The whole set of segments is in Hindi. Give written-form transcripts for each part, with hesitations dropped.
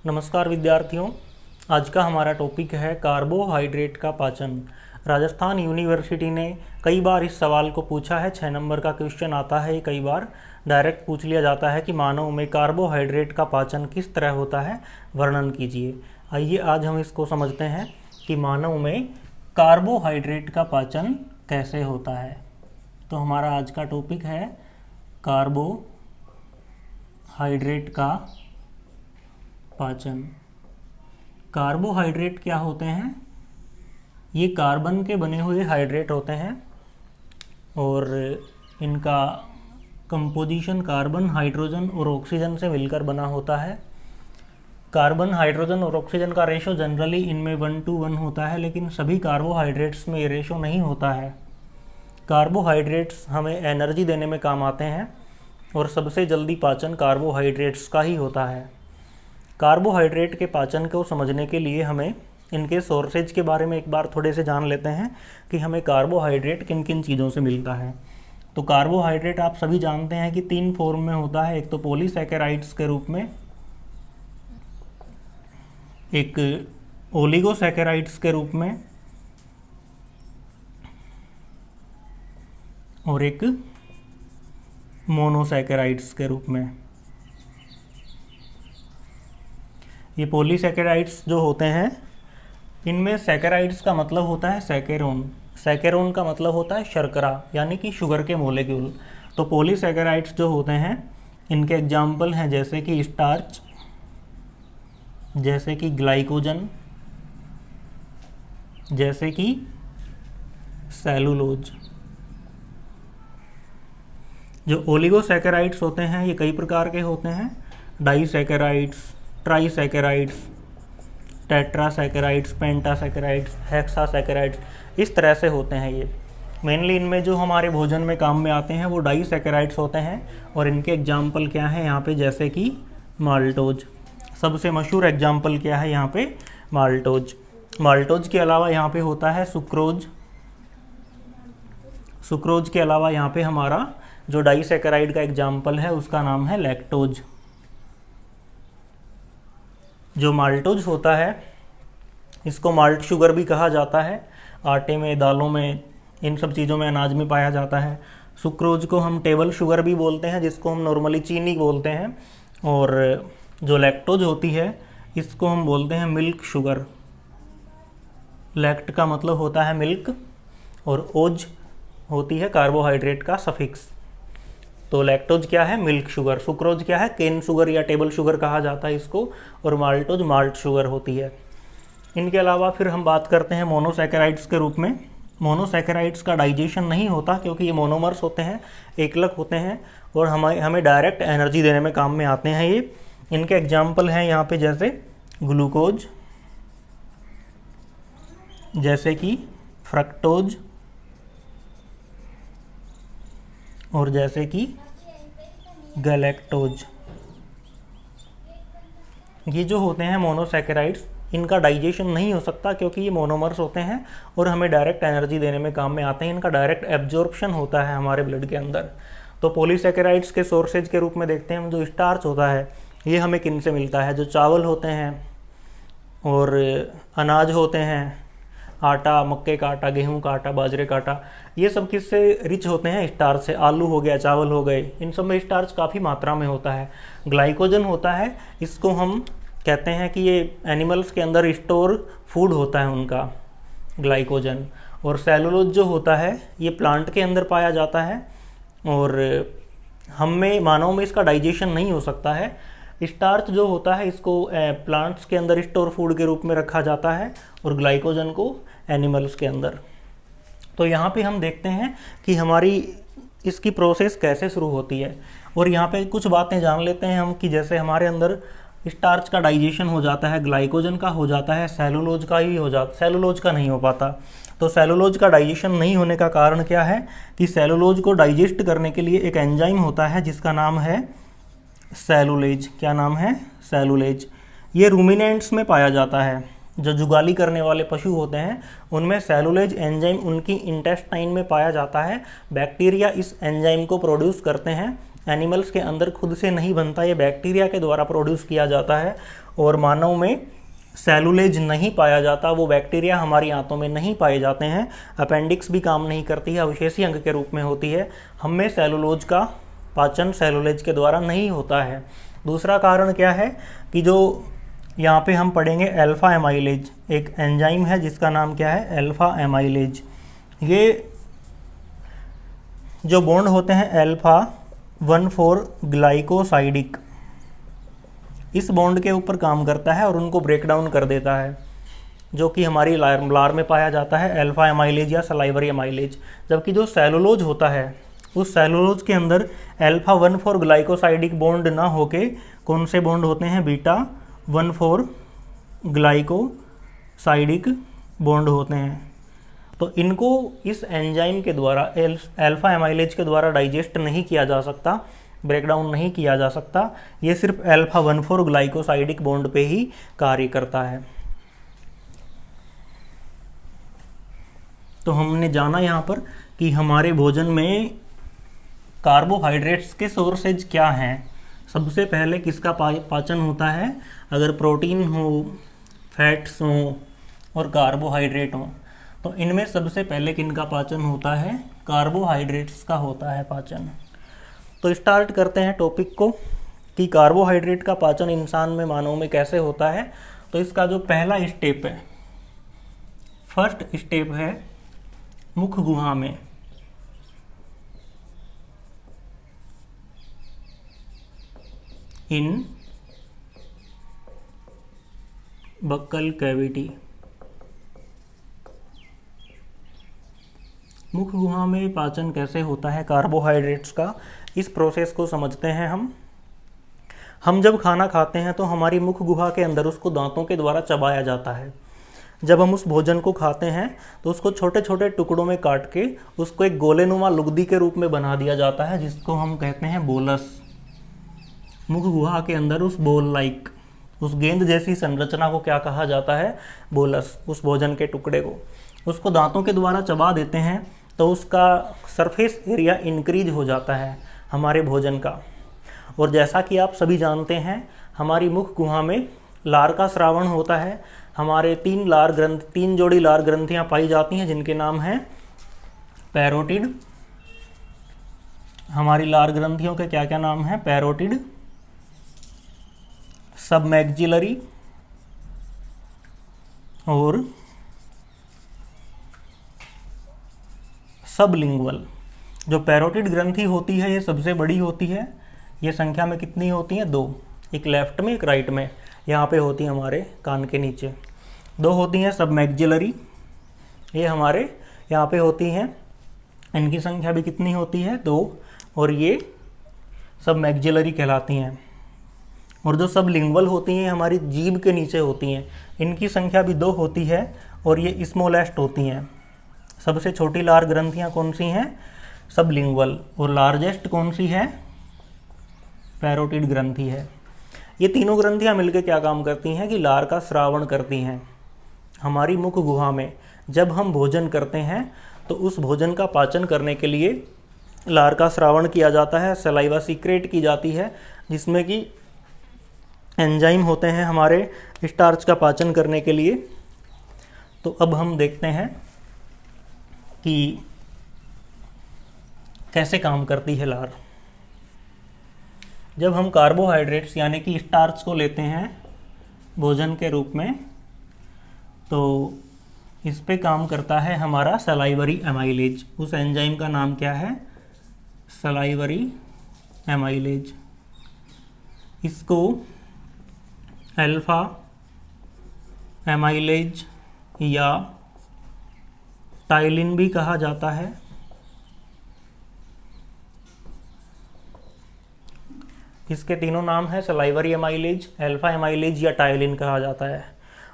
नमस्कार विद्यार्थियों, आज का हमारा टॉपिक है कार्बोहाइड्रेट का पाचन। राजस्थान यूनिवर्सिटी ने कई बार इस सवाल को पूछा है। 6 नंबर का क्वेश्चन आता है। कई बार डायरेक्ट पूछ लिया जाता है कि मानव में कार्बोहाइड्रेट का पाचन किस तरह होता है, वर्णन कीजिए। आइए आज हम इसको समझते हैं कि मानव में कार्बोहाइड्रेट का पाचन कैसे होता है। तो हमारा आज का टॉपिक है कार्बोहाइड्रेट का पाचन। कार्बोहाइड्रेट क्या होते हैं? ये कार्बन के बने हुए हाइड्रेट होते हैं और इनका कंपोजिशन कार्बन, हाइड्रोजन और ऑक्सीजन से मिलकर बना होता है। कार्बन, हाइड्रोजन और ऑक्सीजन का रेशो जनरली इनमें 1:1 होता है, लेकिन सभी कार्बोहाइड्रेट्स में ये रेशो नहीं होता है। कार्बोहाइड्रेट्स हमें एनर्जी देने में काम आते हैं और सबसे जल्दी पाचन कार्बोहाइड्रेट्स का ही होता है। कार्बोहाइड्रेट के पाचन को समझने के लिए हमें इनके सोर्सेज के बारे में एक बार थोड़े से जान लेते हैं कि हमें कार्बोहाइड्रेट किन किन चीज़ों से मिलता है। तो कार्बोहाइड्रेट आप सभी जानते हैं कि 3 फॉर्म में होता है। एक तो पॉलीसैकेराइड्स के रूप में, एक ओलिगोसैकेराइड्स के रूप में और एक मोनोसैकेराइड्स के रूप में। ये पॉलीसैकेराइड्स जो होते हैं, इनमें सैकेराइड्स का मतलब होता है सैकेरोन। सैकेरोन का मतलब होता है शर्करा, यानी कि शुगर के मोलेक्यूल। तो पॉलीसैकेराइड्स जो होते हैं, इनके एग्जाम्पल हैं जैसे कि स्टार्च, जैसे कि ग्लाइकोजन, जैसे कि सेलुलोज। जो ओलिगोसैकेराइड्स होते हैं ये कई प्रकार के होते हैं। डाइसैकेराइड्स, ट्राइसैकेराइड्स, टेट्रासैकेराइड्स, पेंटासैकेराइड्स, हेक्सासैकेराइड्स, इस तरह से होते हैं ये। मेनली इनमें जो हमारे भोजन में काम में आते हैं वो डाइसैकेराइड्स होते हैं और इनके एग्जाम्पल क्या हैं यहाँ पे, जैसे कि माल्टोज। सबसे मशहूर एग्जाम्पल क्या है यहाँ पे, माल्टोज। माल्टोज के अलावा यहाँ पे होता है सुक्रोज। सुक्रोज के अलावा यहाँ पे हमारा जो डाइसैकेराइड का एग्जाम्पल है उसका नाम है लैक्टोज। जो माल्टोज होता है इसको माल्ट शुगर भी कहा जाता है। आटे में, दालों में, इन सब चीज़ों में, अनाज में पाया जाता है। सुक्रोज को हम टेबल शुगर भी बोलते हैं, जिसको हम नॉर्मली चीनी बोलते हैं। और जो लैक्टोज होती है इसको हम बोलते हैं मिल्क शुगर। लैक्ट का मतलब होता है मिल्क और ओज होती है कार्बोहाइड्रेट का सफिक्स। तो लैक्टोज क्या है, मिल्क शुगर। सुक्रोज क्या है, केन शुगर या टेबल शुगर कहा जाता है इसको। और माल्टोज माल्ट शुगर होती है। इनके अलावा फिर हम बात करते हैं मोनोसैकेराइड्स के रूप में। मोनोसैकेराइड्स का डाइजेशन नहीं होता क्योंकि ये मोनोमर्स होते हैं, एकलक होते हैं और हमें डायरेक्ट एनर्जी देने में काम में आते हैं ये। इनके एग्जाम्पल हैं यहाँ पे जैसे ग्लूकोज, जैसे कि फ्रक्टोज और जैसे कि गैलेक्टोज। ये जो होते हैं मोनोसैकेराइड्स, इनका डाइजेशन नहीं हो सकता क्योंकि ये मोनोमर्स होते हैं और हमें डायरेक्ट एनर्जी देने में काम में आते हैं। इनका डायरेक्ट एब्जॉर्प्शन होता है हमारे ब्लड के अंदर। तो पॉलीसैकेराइड्स के सोर्सेज के रूप में देखते हैं हम। जो स्टार्च होता है ये हमें किन से मिलता है, जो चावल होते हैं और अनाज होते हैं, आटा, मक्के का आटा, गेहूं का आटा, बाजरे का आटा, ये सब किससे रिच होते हैं, स्टार्च से। आलू हो गया, चावल हो गए, इन सब में स्टार्च काफ़ी मात्रा में होता है। ग्लाइकोजन होता है, इसको हम कहते हैं कि ये एनिमल्स के अंदर स्टोर फूड होता है उनका, ग्लाइकोजन। और सेलुलोज जो होता है ये प्लांट के अंदर पाया जाता है और हम में, मानव में इसका डाइजेशन नहीं हो सकता है। स्टार्च जो होता है इसको प्लांट्स के अंदर स्टोर फूड के रूप में रखा जाता है और ग्लाइकोजन को एनिमल्स के अंदर। तो यहाँ पे हम देखते हैं कि हमारी इसकी प्रोसेस कैसे शुरू होती है। और यहाँ पे कुछ बातें जान लेते हैं हम कि जैसे हमारे अंदर स्टार्च का डाइजेशन हो जाता है, ग्लाइकोजन का हो जाता है, सेलुलोज का ही हो जाता, सेलुलोज का नहीं हो पाता। तो सेलुलोज का डाइजेशन नहीं होने का कारण क्या है कि सेलुलोज को डाइजेस्ट करने के लिए एक एंजाइम होता है जिसका नाम है सेलुलेज। क्या नाम है, सेलुलेज। ये रूमिनेंट्स में पाया जाता है। जो जुगाली करने वाले पशु होते हैं उनमें सेलुलेज एंजाइम उनकी इंटेस्टाइन में पाया जाता है। बैक्टीरिया इस एंजाइम को प्रोड्यूस करते हैं एनिमल्स के अंदर खुद से नहीं बनता, ये बैक्टीरिया के द्वारा प्रोड्यूस किया जाता है। और मानव में सेलुलेज नहीं पाया जाता, वो बैक्टीरिया हमारी आंतों में नहीं पाए जाते हैं। अपेंडिक्स भी काम नहीं करती है, अवशेषी अंग के रूप में होती है। हम में सेलुलोज का पाचन सेलुलेज के द्वारा नहीं होता है। दूसरा कारण क्या है कि जो यहाँ पे हम पढ़ेंगे अल्फा एमाइलेज, एक एंजाइम है जिसका नाम क्या है, अल्फा एमाइलेज। ये जो बॉन्ड होते हैं अल्फा 1,4 ग्लाइकोसाइडिक, इस बॉन्ड के ऊपर काम करता है और उनको ब्रेक डाउन कर देता है, जो कि हमारी लार में पाया जाता है, अल्फा एमाइलेज या सलाइवरी एमाइलेज। जबकि जो सेलुलोज होता है, उस सेलुलोज के अंदर अल्फा 1,4 ग्लाइकोसाइडिक बॉन्ड ना होके कौन से बॉन्ड होते हैं, बीटा 1,4 ग्लाइकोसाइडिक बॉन्ड होते हैं। तो इनको इस एंजाइम के द्वारा, अल्फा एमाइलेज के द्वारा डाइजेस्ट नहीं किया जा सकता, ब्रेक डाउन नहीं किया जा सकता। ये सिर्फ अल्फा 1,4 ग्लाइकोसाइडिक बॉन्ड पे ही कार्य करता है। तो हमने जाना यहाँ पर कि हमारे भोजन में कार्बोहाइड्रेट्स के सोर्सेज क्या हैं। सबसे पहले किसका पाचन होता है, अगर प्रोटीन हो, फैट्स हो और कार्बोहाइड्रेट हो, तो इनमें सबसे पहले किनका पाचन होता है, कार्बोहाइड्रेट्स का होता है पाचन। तो स्टार्ट करते हैं टॉपिक को कि कार्बोहाइड्रेट का पाचन इंसान में, मानव में कैसे होता है। तो इसका जो पहला स्टेप है, फर्स्ट स्टेप है मुख गुहा में। इन बक्कल कैविटी, मुख गुहा में पाचन कैसे होता है कार्बोहाइड्रेट्स का, इस प्रोसेस को समझते हैं हम जब खाना खाते हैं तो हमारी मुख गुहा के अंदर उसको दांतों के द्वारा चबाया जाता है। जब हम उस भोजन को खाते हैं तो उसको छोटे छोटे टुकड़ों में काट के उसको एक गोलेनुमा लुगदी के रूप में बना दिया जाता है, जिसको हम कहते हैं बोलस। मुख गुहा के अंदर उस बोल लाइक, उस गेंद जैसी संरचना को क्या कहा जाता है, बोलस। उस भोजन के टुकड़े को उसको दांतों के द्वारा चबा देते हैं तो उसका सरफेस एरिया इंक्रीज हो जाता है हमारे भोजन का। और जैसा कि आप सभी जानते हैं, हमारी मुख गुहा में लार का स्रावण होता है। हमारे 3 जोड़ी लार ग्रंथियां पाई जाती हैं, जिनके नाम हैं पैरोटिड। हमारी लार ग्रंथियों के क्या क्या नाम हैं, पैरोटिड, सबमैक्सिलरी और सबलिंगुअल। जो पैरोटिड ग्रंथि होती है ये सबसे बड़ी होती है। ये संख्या में कितनी होती हैं, 2, एक लेफ्ट में एक राइट में, यहाँ पे होती है हमारे कान के नीचे। 2 होती हैं सबमैक्सिलरी, ये हमारे यहाँ पे होती हैं, इनकी संख्या भी कितनी होती है, 2, और ये सबमैक्सिलरी कहलाती हैं। और जो सबलिंगुअल होती हैं हमारी जीभ के नीचे होती हैं, इनकी संख्या भी 2 होती है और ये स्मॉलेस्ट होती हैं। सबसे छोटी लार ग्रंथियाँ कौन सी हैं, सबलिंगुअल, और लार्जेस्ट कौन सी है, पैरोटिड ग्रंथि है। ये तीनों ग्रंथियाँ मिलकर क्या काम करती हैं कि लार का स्रावण करती हैं हमारी मुख गुहा में। जब हम भोजन करते हैं तो उस भोजन का पाचन करने के लिए लार का स्रावण किया जाता है, सलाइवा सीक्रेट की जाती है, जिसमें कि एंजाइम होते हैं हमारे स्टार्च का पाचन करने के लिए। तो अब हम देखते हैं कि कैसे काम करती है लार। जब हम कार्बोहाइड्रेट्स यानी कि स्टार्च को लेते हैं भोजन के रूप में, तो इस पे काम करता है हमारा सलाइवरी एमाइलेज। उस एंजाइम का नाम क्या है, सलाइवरी एमाइलेज। इसको अल्फा एमाइलेज या टाइलिन भी कहा जाता है। इसके तीनों नाम हैं, सलाइवरी एमाइलेज, अल्फा एमाइलेज या टाइलिन कहा जाता है।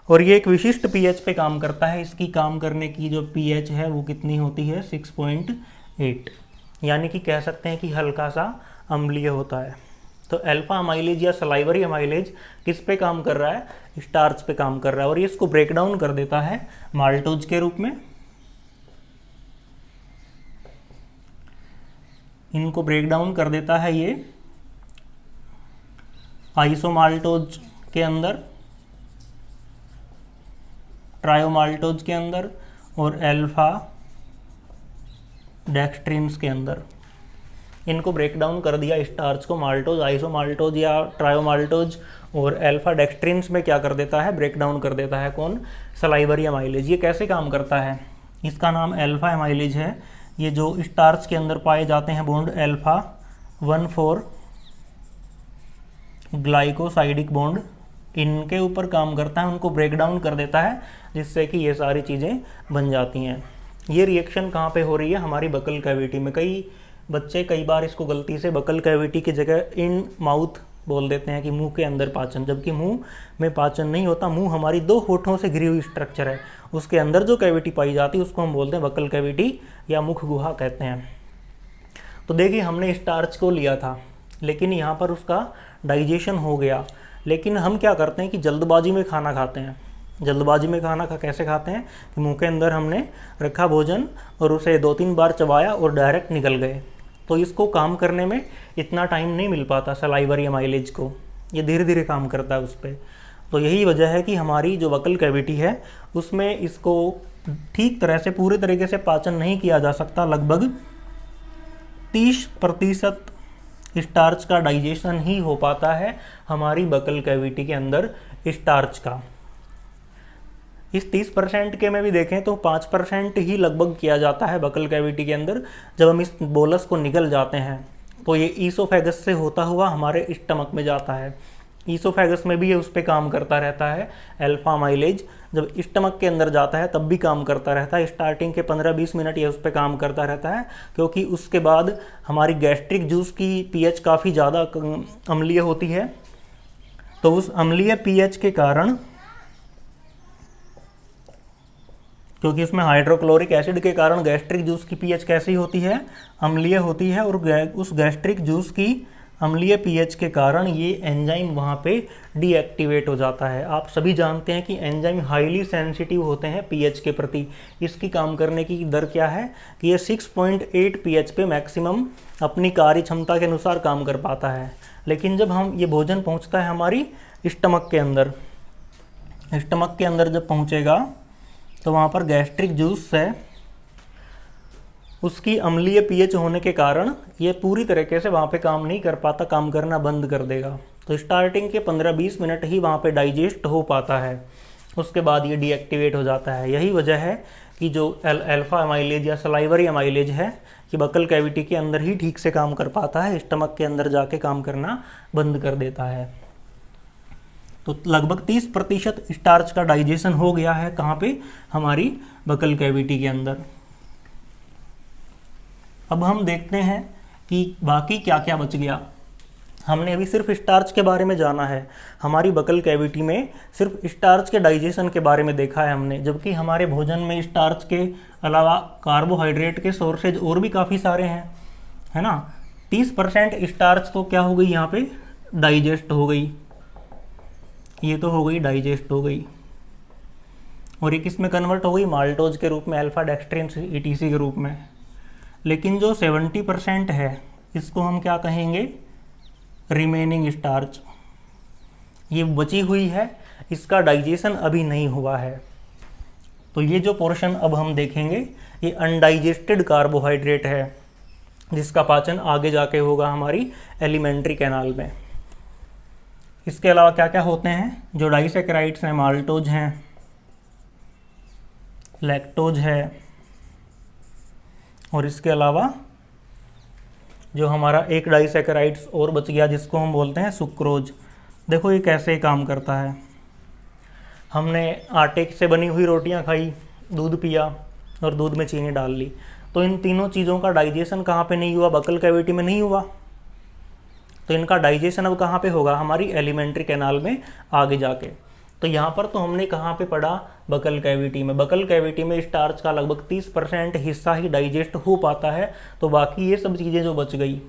और ये एक विशिष्ट पीएच पे काम करता है। इसकी काम करने की जो पीएच है वो कितनी होती है, 6.8, यानी कि कह सकते हैं कि हल्का सा अम्लीय होता है। तो अल्फा एमाइलेज या सलाइवरी एमाइलेज किस पे काम कर रहा है, स्टार्च पे काम कर रहा है, और ये इसको ब्रेक डाउन कर देता है माल्टोज के रूप में। इनको ब्रेक डाउन कर देता है ये आइसोमाल्टोज के अंदर, ट्रायोमाल्टोज के अंदर और अल्फा डेक्स्ट्रिन्स के अंदर। इनको ब्रेक डाउन कर दिया स्टार्च को माल्टोज, आइसोमाल्टोज या ट्रायोमाल्टोज और अल्फा डेक्स्ट्रिन्स में क्या कर देता है, ब्रेक डाउन कर देता है। कौन? Salivary amylase. ये कैसे काम करता है? इसका नाम अल्फा एमाइलेज है। ये जो स्टार्च के अंदर पाए जाते हैं बॉन्ड अल्फा 1,4 ग्लाइकोसाइडिक बॉन्ड, इनके ऊपर काम करता है, उनको ब्रेक डाउन कर देता है, जिससे कि ये सारी चीज़ें बन जाती हैं। ये रिएक्शन कहाँ पे हो रही है? हमारी बकल कैविटी में। कई बच्चे कई बार इसको गलती से बकल कैविटी की जगह इन माउथ बोल देते हैं कि मुंह के अंदर पाचन, जबकि मुंह में पाचन नहीं होता। मुंह हमारी 2 होठों से घिरी हुई स्ट्रक्चर है, उसके अंदर जो कैविटी पाई जाती है उसको हम बोलते हैं बकल कैविटी या मुख गुहा कहते हैं। तो देखिए, हमने स्टार्च को लिया था, लेकिन यहाँ पर उसका डाइजेशन हो गया। लेकिन हम क्या करते हैं कि जल्दबाजी में खाना खाते हैं। जल्दबाजी में खाना कैसे खाते हैं कि मुंह के अंदर हमने रखा भोजन और उसे 2-3 बार चबाया और डायरेक्ट निकल गए। तो इसको काम करने में इतना टाइम नहीं मिल पाता सलाइवरी एमाइलेज को, ये धीरे धीरे काम करता है उस पर। तो यही वजह है कि हमारी जो बकल कैविटी है उसमें इसको ठीक तरह से पूरे तरीके से पाचन नहीं किया जा सकता। लगभग 30% स्टार्च का डाइजेशन ही हो पाता है हमारी बकल कैविटी के अंदर स्टार्च का। इस 30% के में भी देखें तो 5% ही लगभग किया जाता है बकल कैविटी के अंदर। जब हम इस बोलस को निगल जाते हैं तो ये ईसोफेगस से होता हुआ हमारे स्टमक में जाता है। ईसोफेगस में भी ये उस पर काम करता रहता है अल्फा एमाइलेज। जब स्टमक के अंदर जाता है तब भी काम करता रहता है। स्टार्टिंग के 15-20 मिनट ये उस पर काम करता रहता है, क्योंकि उसके बाद हमारी गैस्ट्रिक जूस की पीएच काफ़ी ज़्यादा अम्लीय होती है। तो उस अम्लीय पीएच के कारण, क्योंकि उसमें हाइड्रोक्लोरिक एसिड के कारण गैस्ट्रिक जूस की पीएच कैसी होती है? अम्लीय होती है। और उस गैस्ट्रिक जूस की अम्लीय पीएच के कारण ये एंजाइम वहाँ पे डीएक्टिवेट हो जाता है। आप सभी जानते हैं कि एंजाइम हाईली सेंसिटिव होते हैं पीएच के प्रति। इसकी काम करने की दर क्या है कि ये 6.8 पीएच पे मैक्सिमम अपनी कार्य क्षमता के अनुसार काम कर पाता है। लेकिन जब हम ये भोजन पहुँचता है हमारी स्टमक के अंदर, स्टमक के अंदर जब पहुँचेगा तो वहाँ पर गैस्ट्रिक जूस है, उसकी अम्लीय पीएच होने के कारण ये पूरी तरीके से वहाँ पे काम नहीं कर पाता, काम करना बंद कर देगा। तो स्टार्टिंग के 15-20 मिनट ही वहाँ पे डाइजेस्ट हो पाता है, उसके बाद ये डीएक्टिवेट हो जाता है। यही वजह है कि जो अल्फा एमाइलेज या सलाइवरी एमाइलेज है कि बकल कैविटी के अंदर ही ठीक से काम कर पाता है, स्टमक के अंदर जाके काम करना बंद कर देता है। तो लगभग 30% स्टार्च का डाइजेशन हो गया है कहाँ पे? हमारी बकल कैविटी के अंदर। अब हम देखते हैं कि बाकी क्या क्या बच गया। हमने अभी सिर्फ स्टार्च के बारे में जाना है, हमारी बकल कैविटी में सिर्फ स्टार्च के डाइजेशन के बारे में देखा है हमने, जबकि हमारे भोजन में स्टार्च के अलावा कार्बोहाइड्रेट के सोर्सेज और भी काफ़ी सारे हैं, है ना। 30% स्टार्च तो क्या हो गई यहाँ पे? डाइजेस्ट हो गई। ये तो हो गई डाइजेस्ट हो गई, और ये किस में कन्वर्ट हो गई? माल्टोज के रूप में, अल्फा डेक्स्ट्रिन्स ईटीसी के रूप में। लेकिन जो 70% है इसको हम क्या कहेंगे? Remaining starch. ये बची हुई है, इसका डाइजेशन अभी नहीं हुआ है। तो ये जो पोर्शन अब हम देखेंगे ये अनडाइजेस्टेड कार्बोहाइड्रेट है, जिसका पाचन आगे जाके होगा हमारी एलिमेंट्री कैनाल में। इसके अलावा क्या क्या होते हैं? जो डाइसैकेराइड्स हैं, माल्टोज हैं, लैक्टोज है, और इसके अलावा जो हमारा एक डाइसैकेराइड्स और बच गया जिसको हम बोलते हैं सुक्रोज। देखो ये कैसे काम करता है। हमने आटे से बनी हुई रोटियां खाई, दूध पिया और दूध में चीनी डाल ली, तो इन तीनों चीज़ों का डाइजेशन कहाँ पे नहीं हुआ? बकल कैविटी में नहीं हुआ। तो इनका डाइजेशन अब कहाँ पे होगा? हमारी एलिमेंट्री कैनाल में आगे जाके। तो यहाँ पर तो हमने कहाँ पे पढ़ा? बकल कैविटी में। बकल कैविटी में स्टार्च का लगभग 30% हिस्सा ही डाइजेस्ट हो पाता है, तो बाकी ये सब चीज़ें जो बच गई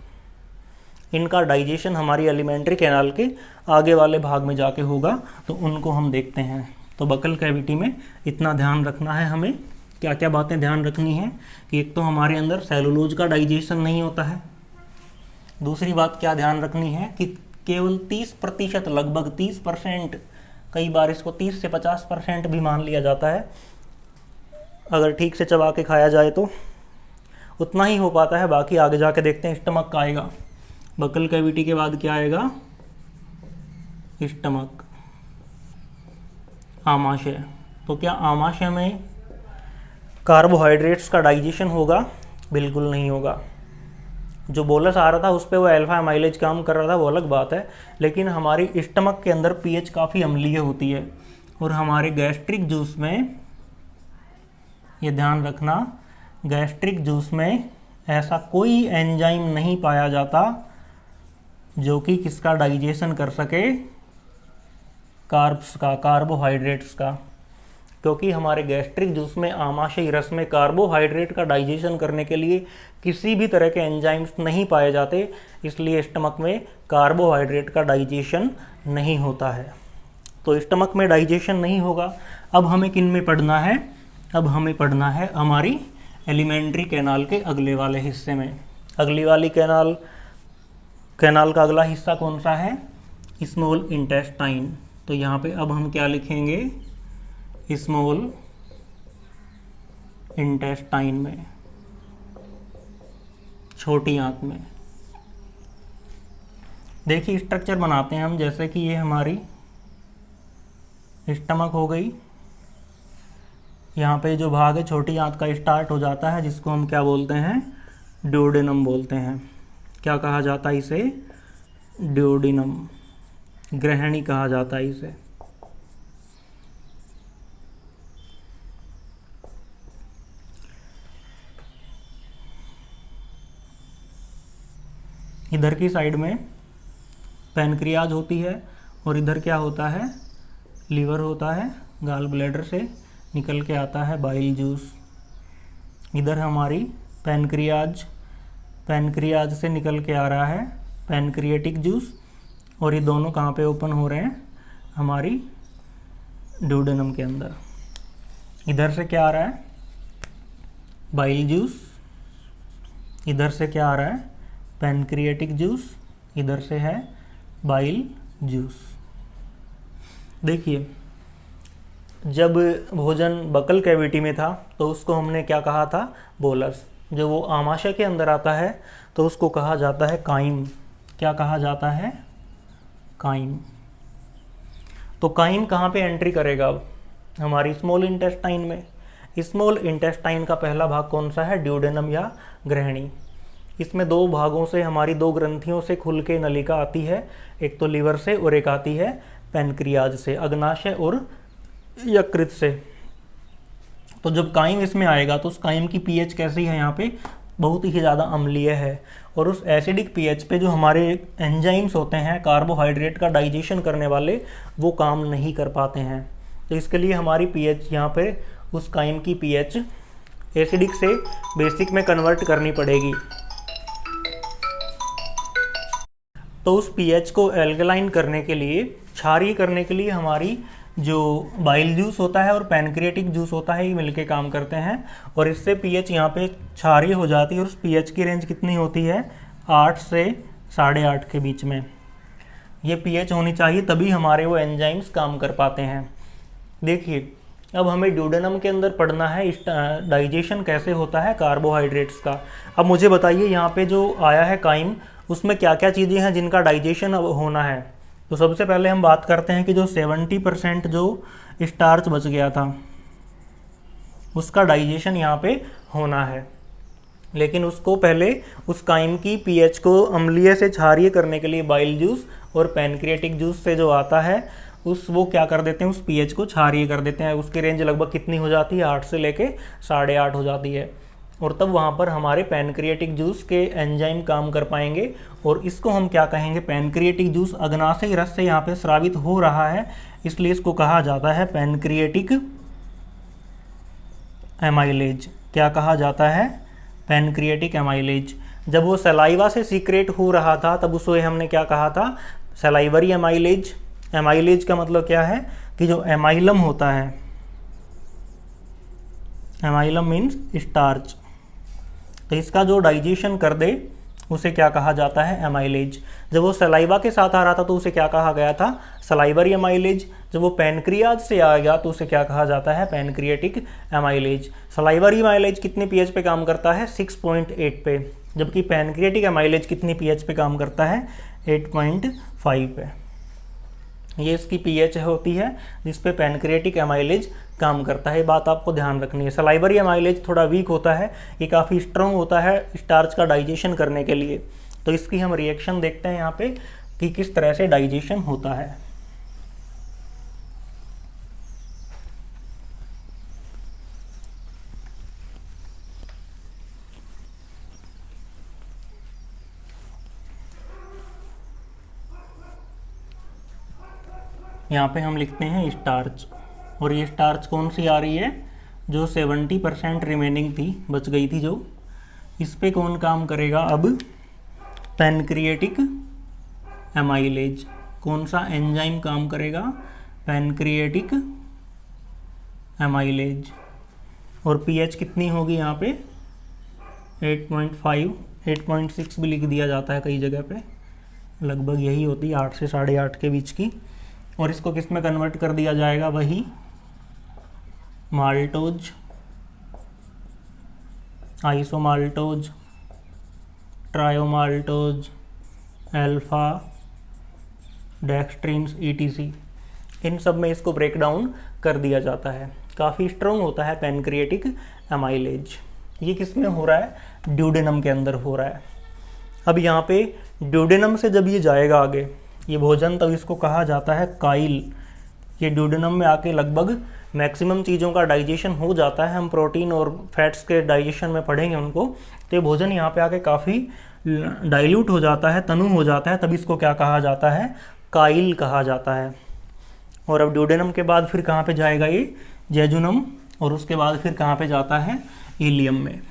इनका डाइजेशन हमारी एलिमेंट्री कैनाल के आगे वाले भाग में जाके होगा। तो उनको हम देखते हैं। तो बकल कैविटी में इतना ध्यान रखना है हमें। क्या क्या बातें ध्यान रखनी है कि एक तो हमारे अंदर सेलुलोज का डाइजेशन नहीं होता है, दूसरी बात क्या ध्यान रखनी है कि केवल 30%, लगभग 30%, कई बार इसको 30 से 50% भी मान लिया जाता है, अगर ठीक से चबा के खाया जाए तो उतना ही हो पाता है। बाकी आगे जाके देखते हैं स्टमक का आएगा। बकल कैविटी के बाद क्या आएगा? स्टमक, आमाशय। तो क्या आमाशय में कार्बोहाइड्रेट्स का डाइजेशन होगा? बिल्कुल नहीं होगा। जो बोलस आ रहा था उस पर वो अल्फा एमाइलेज काम कर रहा था, वो अलग बात है, लेकिन हमारी स्टमक के अंदर पीएच काफ़ी अम्लीय होती है और हमारे गैस्ट्रिक जूस में, ये ध्यान रखना, गैस्ट्रिक जूस में ऐसा कोई एंजाइम नहीं पाया जाता जो कि किसका डाइजेशन कर सके? कार्ब्स का, कार्बोहाइड्रेट्स का। क्योंकि हमारे गैस्ट्रिक जूस में, आमाशयी रस में कार्बोहाइड्रेट का डाइजेशन करने के लिए किसी भी तरह के एंजाइम्स नहीं पाए जाते, इसलिए स्टमक में कार्बोहाइड्रेट का डाइजेशन नहीं होता है। तो स्टमक में डाइजेशन नहीं होगा। अब हमें किन में पढ़ना है? अब हमें पढ़ना है हमारी एलिमेंट्री कैनाल के अगले वाले हिस्से में। अगली वाली कैनाल का अगला हिस्सा कौन सा है? Small intestine. तो यहाँ पे अब हम क्या लिखेंगे? स्मॉल इंटेस्टाइन में, छोटी आंत में। देखिए स्ट्रक्चर बनाते हैं हम, जैसे कि ये हमारी स्टमक हो गई। यहाँ पे जो भाग है छोटी आंत का स्टार्ट हो जाता है, जिसको हम क्या बोलते हैं? ड्यूडेनम बोलते हैं। क्या कहा जाता है इसे? ड्यूडेनम, ग्रहणी कहा जाता है इसे। इधर की साइड में पैनक्रियाज होती है और इधर क्या होता है? लीवर होता है। गाल ब्लैडर से निकल के आता है बाइल जूस। इधर हमारी पैनक्रियाज से निकल के आ रहा है पैनक्रिएटिक जूस, और ये दोनों कहाँ पे ओपन हो रहे हैं? हमारी ड्यूडेनम के अंदर। इधर से क्या आ रहा है? Bile juice. इधर से क्या आ रहा है? Pancreatic juice. इधर से है बाइल जूस। देखिए जब भोजन बकल कैविटी में था तो उसको हमने क्या कहा था? बोलस। जब वो आमाशय के अंदर आता है तो उसको कहा जाता है काइम। क्या कहा जाता है? काइम। तो काइम कहाँ पे एंट्री करेगा? अब हमारी स्मॉल इंटेस्टाइन में। स्मॉल इंटेस्टाइन का पहला भाग कौन सा है? ड्यूडेनम या ग्रहणी। इसमें दो भागों से, हमारी दो ग्रंथियों से खुल के नलिका आती है, एक तो लीवर से और एक आती है पैनक्रियाज से, अग्नाशय और यकृत से। तो जब काइम इसमें आएगा तो उस काइम की पीएच कैसी है? यहाँ पे बहुत ही ज़्यादा अम्लीय है, और उस एसिडिक पीएच पे जो हमारे एंजाइम्स होते हैं कार्बोहाइड्रेट का डाइजेशन करने वाले, वो काम नहीं कर पाते हैं। तो इसके लिए हमारी पीएच यहाँ पे, उस काइम की पीएच एसिडिक से बेसिक में कन्वर्ट करनी पड़ेगी। तो उस पीएच को एल्कलाइन करने के लिए, क्षारीय करने के लिए हमारी जो बाइल जूस होता है और पैनक्रिएटिक जूस होता है, ये मिलके काम करते हैं, और इससे पीएच यहाँ पे क्षारीय हो जाती है। और उस पीएच की रेंज कितनी होती है? 8 से 8.5 के बीच में ये पीएच होनी चाहिए, तभी हमारे वो एंजाइम्स काम कर पाते हैं। देखिए अब हमें ड्यूडेनम के अंदर पढ़ना है डाइजेशन कैसे होता है कार्बोहाइड्रेट्स का। अब मुझे बताइए यहाँ पे जो आया है काइम, उसमें क्या क्या चीज़ें हैं जिनका डाइजेशन अब होना है? तो सबसे पहले हम बात करते हैं कि जो 70% जो स्टार्च बच गया था उसका डाइजेशन यहाँ पे होना है, लेकिन उसको पहले उस काइम की पीएच को अम्लीय से क्षारीय करने के लिए बाइल जूस और पैनक्रिएटिक जूस से जो आता है वो क्या कर देते हैं? उस पीएच को क्षारीय कर देते हैं। उसकी रेंज लगभग कितनी हो जाती है? 8 से लेके 8.5 हो जाती है, और तब वहाँ पर हमारे पैनक्रिएटिक जूस के एंजाइम काम कर पाएंगे। और इसको हम क्या कहेंगे? पैनक्रिएटिक जूस अग्नाशयी रस से यहाँ पे स्रावित हो रहा है, इसलिए इसको कहा जाता है पैनक्रिएटिक एमाइलेज। क्या कहा जाता है? Pancreatic amylase. जब वो सलाइवा से सीक्रेट हो रहा था तब उसे हमने क्या कहा था? Salivary amylase. एमाइलेज का मतलब क्या है? कि जो एमाइलम होता है, एमाइलम मीन्स स्टार्च, तो इसका जो डाइजेशन कर दे उसे क्या कहा जाता है, एमाइलेज। जब वो सलाइवा के साथ आ रहा था तो उसे क्या कहा गया था, सलाइवरी एमाइलेज। जब वो पैनक्रियाज से आएगा तो उसे क्या कहा जाता है, पैनक्रियाटिक एमाइलेज। सलाइवरी एमाइलेज कितने पीएच पे काम करता है, 6.8 पे, जबकि पैनक्रियाटिक एमाइलेज कितनी पीएच पे काम करता है, 8.5 पे। ये इसकी पीएच होती है जिस पे पैनक्रियाटिक एमाइलेज काम करता है। ये बात आपको ध्यान रखनी है। सलाइवरी एमाइलेज थोड़ा वीक होता है, ये काफ़ी स्ट्रॉन्ग होता है स्टार्च का डाइजेशन करने के लिए। तो इसकी हम रिएक्शन देखते हैं यहाँ पे कि किस तरह से डाइजेशन होता है। यहाँ पे हम लिखते हैं स्टार्च, और ये स्टार्च कौन सी आ रही है, जो 70% रिमेनिंग थी, बच गई थी जो, इस पे कौन काम करेगा अब, पैनक्रियाटिक एमाइलेज। कौन सा एंजाइम काम करेगा, पैनक्रियाटिक एमाइलेज। और पीएच कितनी होगी यहाँ पे, 8.5, 8.6 भी लिख दिया जाता है कई जगह पे, लगभग यही होती है 8 से 8.5 के बीच की। और इसको किस में कन्वर्ट कर दिया जाएगा, वही माल्टोज, आइसोमाल्टोज, ट्रायोमाल्टोज, अल्फा डेक्सट्रिन्स ETC, इन सब में इसको ब्रेक डाउन कर दिया जाता है। काफ़ी स्ट्रॉन्ग होता है पैनक्रियाटिक एमाइलेज। ये किस में हो रहा है, ड्यूडेनम के अंदर हो रहा है। अब यहाँ पे ड्यूडेनम से जब ये जाएगा आगे ये भोजन, तब इसको कहा जाता है काइल। ये ड्यूडेनम में आके लगभग मैक्सिमम चीज़ों का डाइजेशन हो जाता है। हम प्रोटीन और फैट्स के डाइजेशन में पढ़ेंगे उनको। तो ये भोजन यहाँ पे आके काफ़ी डाइल्यूट हो जाता है, तनु हो जाता है, तब इसको क्या कहा जाता है, काइल कहा जाता है। और अब ड्यूडेनम के बाद फिर कहाँ पे जाएगा ये, जेजुनम, और उसके बाद फिर कहाँ पे जाता है, इलियम में।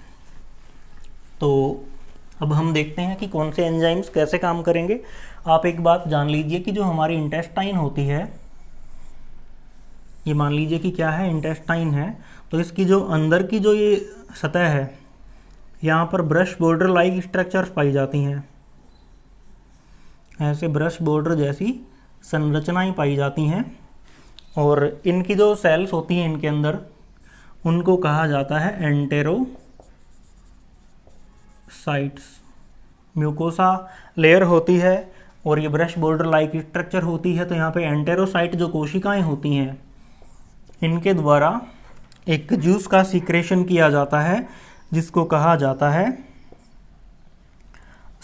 तो अब हम देखते हैं कि कौन से एंजाइम्स कैसे काम करेंगे। आप एक बात जान लीजिए कि जो हमारी इंटेस्टाइन होती है, ये मान लीजिए कि क्या है, इंटेस्टाइन है, तो इसकी जो अंदर की जो ये सतह है, यहाँ पर ब्रश बॉर्डर लाइक स्ट्रक्चर्स पाई जाती हैं। ऐसे ब्रश बॉर्डर जैसी संरचनाएं पाई जाती हैं। और इनकी जो सेल्स होती हैं इनके अंदर, उनको कहा जाता है एंटेरोसाइट्स। म्यूकोसा लेयर होती है और ये ब्रश बॉर्डर लाइक स्ट्रक्चर होती है। तो यहाँ पे एंटेरोसाइट जो कोशिकाएं होती हैं, इनके द्वारा एक जूस का सीक्रेशन किया जाता है जिसको कहा जाता है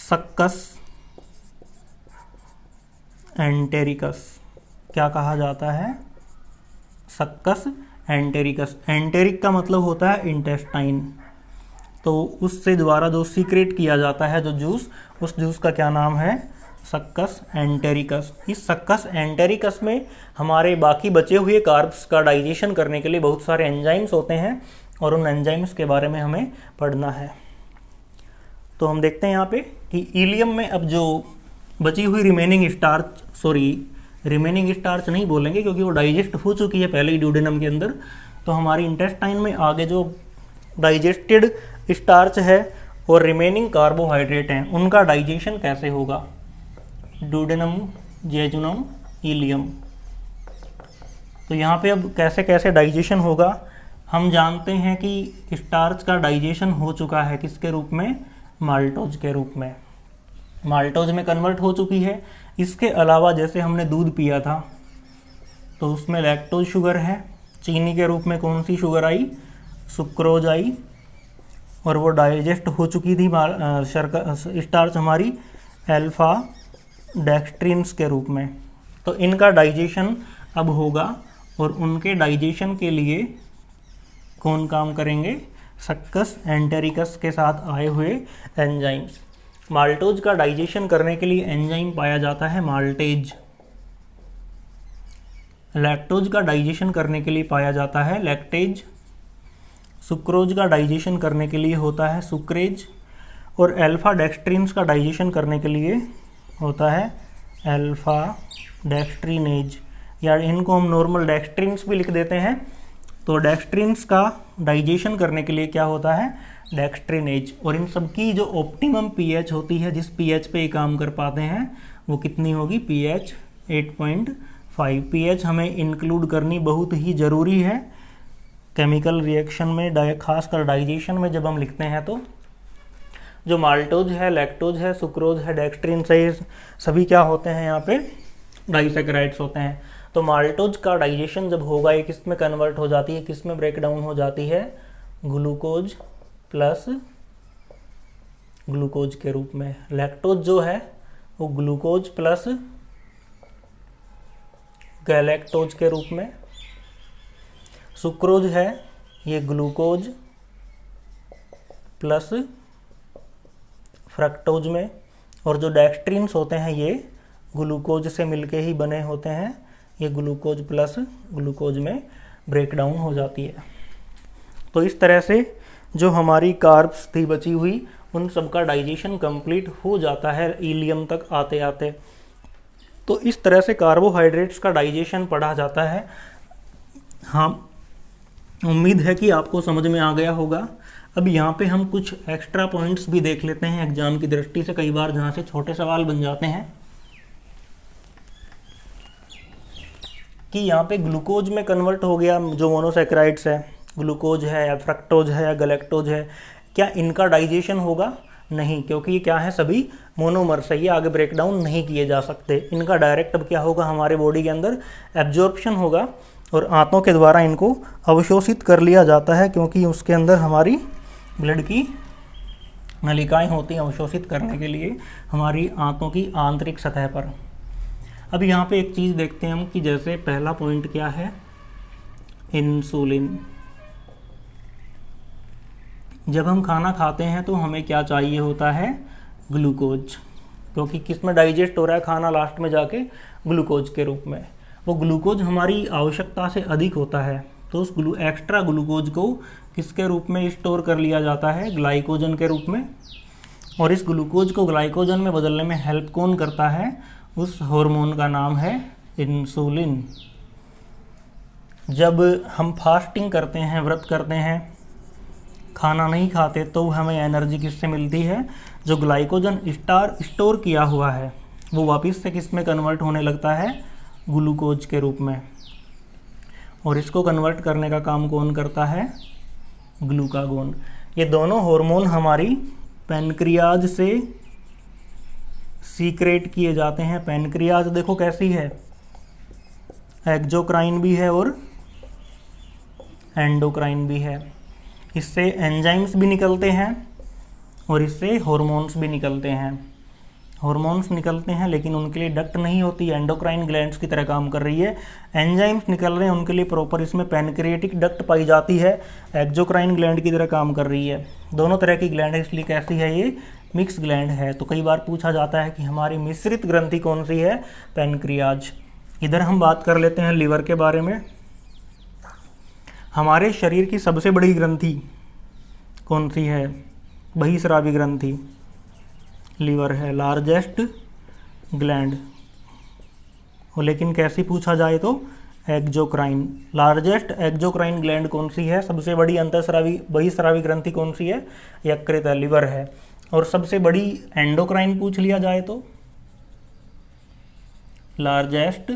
सक्कस एंटेरिकस। क्या कहा जाता है, सक्कस एंटेरिकस। एंटेरिक का मतलब होता है इंटेस्टाइन। तो उससे द्वारा जो सीक्रेट किया जाता है जो जूस, उस जूस का क्या नाम है, सक्कस एंटेरिकस। इस सक्कस एंटेरिकस में हमारे बाकी बचे हुए कार्ब्स का डाइजेशन करने के लिए बहुत सारे एंजाइम्स होते हैं और उन एंजाइम्स के बारे में हमें पढ़ना है। तो हम देखते हैं यहाँ पे कि इलियम में अब जो बची हुई रिमेनिंग स्टार्च नहीं बोलेंगे क्योंकि वो डाइजेस्ट हो चुकी है पहले ही ड्यूडेनम के अंदर। तो हमारी इंटेस्टाइन में आगे जो डाइजेस्टेड स्टार्च है और रिमेनिंग कार्बोहाइड्रेट हैं, उनका डाइजेशन कैसे होगा, ड्यूडेनम, जेजुनम, इलियम। तो यहाँ पे अब कैसे कैसे डाइजेशन होगा, हम जानते हैं कि स्टार्च का डाइजेशन हो चुका है किसके रूप में, माल्टोज के रूप में, माल्टोज में कन्वर्ट हो चुकी है। इसके अलावा जैसे हमने दूध पिया था तो उसमें लैक्टोज शुगर है, चीनी के रूप में कौन सी शुगर आई, सुक्रोज आई, और वो डाइजेस्ट हो चुकी थी स्टार्च हमारी अल्फा डेक्सट्रिन्स के रूप में। तो इनका डाइजेशन अब होगा और उनके डाइजेशन के लिए कौन काम करेंगे, सक्कस एंटेरिकस के साथ आए हुए एंजाइम्स। माल्टोज का डाइजेशन करने के लिए एंजाइम पाया जाता है माल्टेज। लैक्टोज का डाइजेशन करने के लिए पाया जाता है लैक्टेज। सुक्रोज का डाइजेशन करने के लिए होता है सुक्रेज। और अल्फा डेक्सट्रिन्स का डाइजेशन करने के लिए होता है अल्फा डेक्सट्रिनेज, या इनको हम नॉर्मल डेक्सट्रिन्स भी लिख देते हैं। तो डेक्स्ट्रिन्स का डाइजेशन करने के लिए क्या होता है, डेक्स्ट्रिनेज। और इन सब की जो ऑप्टिमम पीएच होती है, जिस पीएच पे ये काम कर पाते हैं, वो कितनी होगी, पीएच 8.5। पीएच हमें इंक्लूड करनी बहुत ही ज़रूरी है केमिकल रिएक्शन में, खासकर डाइजेशन में जब हम लिखते हैं। तो जो माल्टोज है, लैक्टोज है, सुक्रोज है, डेक्स्ट्रिन्स है, ये सभी क्या होते हैं यहाँ पे, डाइसैकेराइड्स होते हैं। तो माल्टोज का डाइजेशन जब होगा, ये किस में कन्वर्ट हो जाती है, किस में ब्रेक डाउन हो जाती है, ग्लूकोज प्लस ग्लूकोज के रूप में। लैक्टोज जो है वो ग्लूकोज प्लस गैलेक्टोज के रूप में। सुक्रोज है ये ग्लूकोज प्लस फ्रक्टोज में। और जो डेक्स्ट्रिन्स होते हैं ये ग्लूकोज से मिलके ही बने होते हैं, ये ग्लूकोज प्लस ग्लूकोज में ब्रेक डाउन हो जाती है। तो इस तरह से जो हमारी कार्ब्स थी बची हुई, उन सब का डाइजेशन कंप्लीट हो जाता है इलियम तक आते आते। तो इस तरह से कार्बोहाइड्रेट्स का डाइजेशन पढ़ा जाता है। हाँ, उम्मीद है कि आपको समझ में आ गया होगा। अब यहाँ पे हम कुछ एक्स्ट्रा पॉइंट्स भी देख लेते हैं एग्जाम की दृष्टि से, कई बार जहाँ से छोटे सवाल बन जाते हैं कि यहाँ पे ग्लूकोज में कन्वर्ट हो गया जो मोनोसैकेराइड्स है, ग्लूकोज है या फ्रक्टोज है या गैलेक्टोज है, क्या इनका डाइजेशन होगा? नहीं, क्योंकि ये क्या है, सभी मोनोमर्स है, ये आगे ब्रेक डाउन नहीं किए जा सकते। इनका डायरेक्ट अब क्या होगा, हमारे बॉडी के अंदर एब्जॉर्प्शन होगा और आंतों के द्वारा इनको अवशोषित कर लिया जाता है, क्योंकि उसके अंदर हमारी ब्लड की नलिकाएं होती हैं अवशोषित करने के लिए हमारी आंतों की आंतरिक सतह पर। अब यहाँ पे एक चीज़ देखते हैं हम कि जैसे पहला पॉइंट क्या है, इंसुलिन। जब हम खाना खाते हैं तो हमें क्या चाहिए होता है, ग्लूकोज, क्योंकि किस में डाइजेस्ट हो रहा है खाना, लास्ट में जाके ग्लूकोज के रूप में। वो ग्लूकोज हमारी आवश्यकता से अधिक होता है, तो उस एक्स्ट्रा ग्लूकोज को किसके रूप में स्टोर कर लिया जाता है, ग्लाइकोजन के रूप में। और इस ग्लूकोज को ग्लाइकोजन में बदलने में हेल्प कौन करता है, उस हार्मोन का नाम है इंसुलिन। जब हम फास्टिंग करते हैं, व्रत करते हैं, खाना नहीं खाते, तो हमें एनर्जी किससे मिलती है, जो ग्लाइकोजन स्टोर किया हुआ है वो वापस से किस में कन्वर्ट होने लगता है, ग्लूकोज के रूप में। और इसको कन्वर्ट करने का काम कौन करता है, ग्लूकागोन। ये दोनों हार्मोन हमारी पैनक्रियाज से सीक्रेट किए जाते हैं। पैनक्रियाज देखो कैसी है, एक्सोक्राइन भी है और एंडोक्राइन भी है। इससे एंजाइम्स भी निकलते हैं और इससे हार्मोन्स भी निकलते हैं। हार्मोन्स निकलते हैं लेकिन उनके लिए डक्ट नहीं होती, एंडोक्राइन ग्लैंड्स की तरह काम कर रही है। एंजाइम्स निकल रहे हैं, उनके लिए प्रॉपर इसमें पैनक्रिएटिक डक्ट पाई जाती है, एक्सोक्राइन ग्लैंड की तरह काम कर रही है। दोनों तरह की ग्लैंड है, इसलिए कैसी है, ये मिक्स ग्लैंड है। तो कई बार पूछा जाता है कि हमारी मिश्रित ग्रंथि कौन सी है, पैनक्रियाज। इधर हम बात कर लेते हैं लीवर के बारे में। हमारे शरीर की सबसे बड़ी ग्रंथि कौन सी है, बहिस्रावी ग्रंथि, लीवर है, लार्जेस्ट ग्लैंड। और लेकिन कैसी पूछा जाए तो एक्सोक्राइन। लार्जेस्ट एक्सोक्राइन ग्लैंड कौन सी है, सबसे बड़ी अंतःस्रावी बहिस्रावी ग्रंथि कौन सी है, यकृत है, लीवर है। और सबसे बड़ी एंडोक्राइन पूछ लिया जाए तो लार्जेस्ट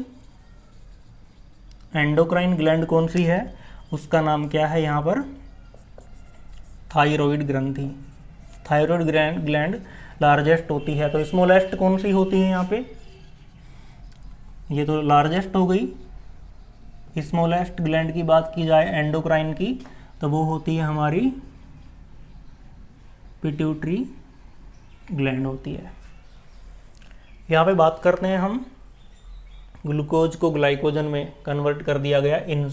एंडोक्राइन ग्लैंड कौन सी है, उसका नाम क्या है यहाँ पर, थायराइड ग्रंथि। थायराइड ग्लैंड लार्जेस्ट होती है। तो स्मॉलेस्ट कौन सी होती है यहाँ पे, ये तो लार्जेस्ट हो गई। स्मॉलेस्ट ग्लैंड की बात की जाए एंडोक्राइन की, तो वो होती है हमारी पिट्यूटरी ग्लैंड होती है। यहाँ पे बात करते हैं हम, ग्लूकोज को ग्लाइकोजन में कन्वर्ट कर दिया गया, इंसुलिन